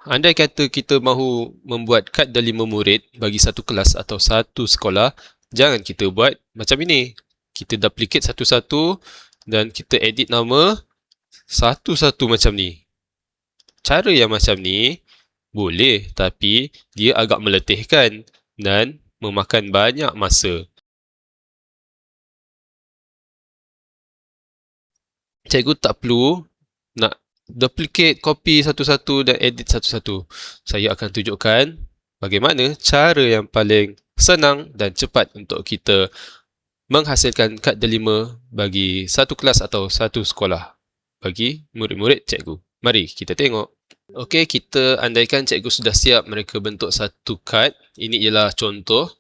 Andai kata kita mahu membuat kad delima murid bagi satu kelas atau satu sekolah, jangan kita buat macam ini. Kita duplicate satu-satu dan kita edit nama satu-satu macam ni. Cara yang macam ni boleh, tapi dia agak meletihkan dan memakan banyak masa. Cikgu tak perlu nak duplicate, copy satu-satu dan edit satu-satu. Saya akan tunjukkan bagaimana cara yang paling senang dan cepat untuk kita menghasilkan kad delima bagi satu kelas atau satu sekolah bagi murid-murid cikgu. Mari kita tengok. Okey, kita andaikan cikgu sudah siap mereka bentuk satu kad. Ini ialah contoh.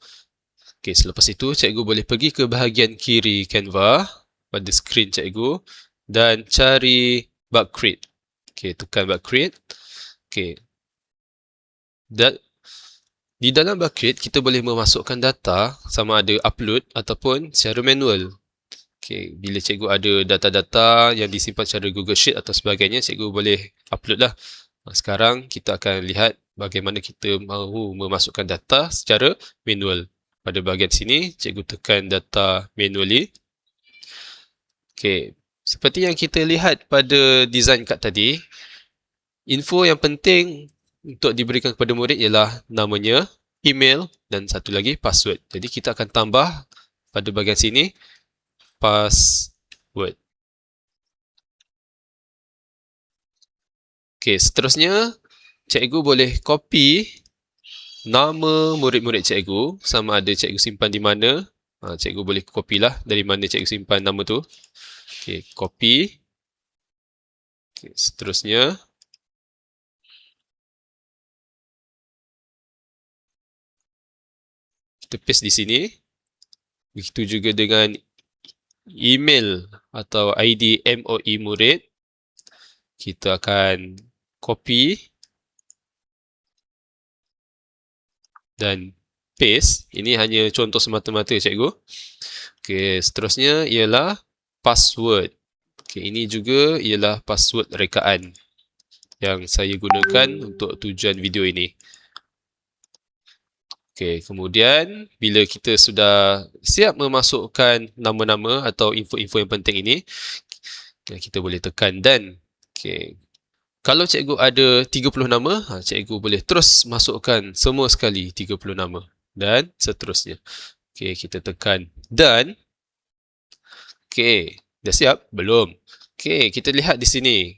Okey, selepas itu cikgu boleh pergi ke bahagian kiri Canva pada skrin cikgu dan cari bug create. Okey, tekan bug create. Okey. Dan di dalam bug create kita boleh memasukkan data sama ada upload ataupun secara manual. Okey, bila cikgu ada data-data yang disimpan secara Google Sheet atau sebagainya, cikgu boleh upload lah. Sekarang kita akan lihat bagaimana kita mahu memasukkan data secara manual. Pada bahagian sini, cikgu tekan data manually. Okey, seperti yang kita lihat pada design kad tadi, info yang penting untuk diberikan kepada murid ialah namanya, email dan satu lagi password. Jadi kita akan tambah pada bahagian sini password. Okey, seterusnya cikgu boleh copy nama murid-murid cikgu, sama ada cikgu simpan di mana. Cikgu boleh copy lah dari mana cikgu simpan nama tu. Okey, copy. Okey, seterusnya kita paste di sini. Begitu juga dengan email atau ID MOE murid. Kita akan copy dan paste. Ini hanya contoh semata-mata cikgu. Okey, seterusnya ialah password. Okey, ini juga ialah password rekaan yang saya gunakan untuk tujuan video ini. Okey, kemudian bila kita sudah siap memasukkan nama-nama atau info-info yang penting ini, kita boleh tekan done. Okey. Kalau cikgu ada 30 nama, cikgu boleh terus masukkan semua sekali 30 nama dan seterusnya. Okey, kita tekan done. Okey, dah siap? Belum. Okey, kita lihat di sini.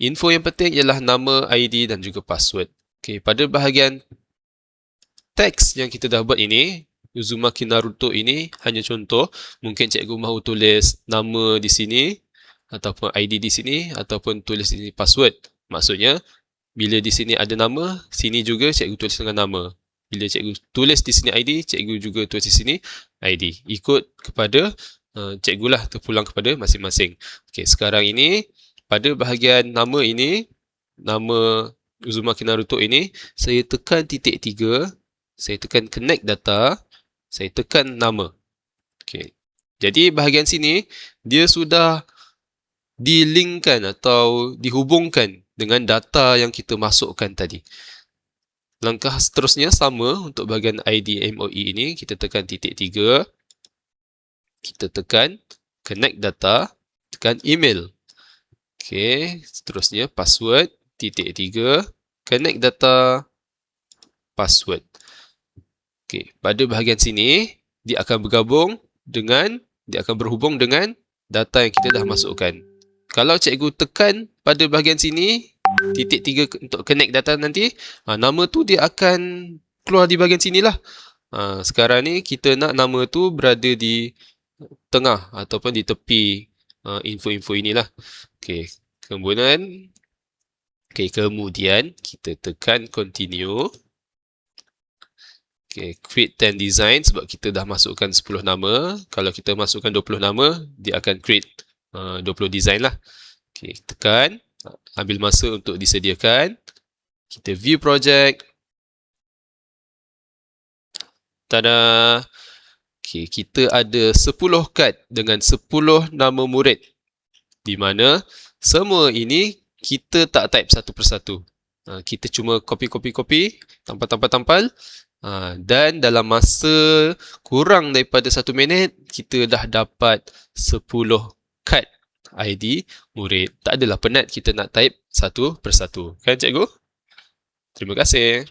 Info yang penting ialah nama, ID dan juga password. Okey, pada bahagian teks yang kita dah buat ini, Uzumaki Naruto ini hanya contoh. Mungkin cikgu mahu tulis nama di sini, ataupun ID di sini, ataupun tulis di sini password. Maksudnya, bila di sini ada nama, sini juga cikgu tulis dengan nama. Bila cikgu tulis di sini ID, cikgu juga tulis di sini ID. Ikut kepada cikgu lah, terpulang kepada masing-masing. Okey, sekarang ini, pada bahagian nama ini, nama Uzumaki Naruto ini, saya tekan titik 3, saya tekan connect data, saya tekan nama. Okey. Jadi bahagian sini, dia sudah dilinkkan atau dihubungkan dengan data yang kita masukkan tadi. Langkah seterusnya sama untuk bahagian ID MOE ini. Kita tekan titik 3. Kita tekan connect data. Tekan email. Okey, seterusnya password. Titik 3. Connect data. Password. Okey, pada bahagian sini, dia akan berhubung dengan data yang kita dah masukkan. Kalau cikgu tekan pada bahagian sini, titik 3 untuk connect data nanti, nama tu dia akan keluar di bahagian sini lah. Sekarang ni kita nak nama tu berada di tengah ataupun di tepi info-info inilah. Okey, kemudian kita tekan continue. Okey, create 10 design sebab kita dah masukkan 10 nama. Kalau kita masukkan 20 nama, dia akan create 20 design lah. Okey, tekan. Ambil masa untuk disediakan. Kita view project. Tada! Okey, kita ada 10 kad dengan 10 nama murid. Di mana semua ini kita tak type satu persatu. Kita cuma copy, tampal, dan dalam masa kurang daripada 1 minit, kita dah dapat 10 kad ID murid. Tak adalah penat kita nak type satu persatu. Kan cikgu? Terima kasih.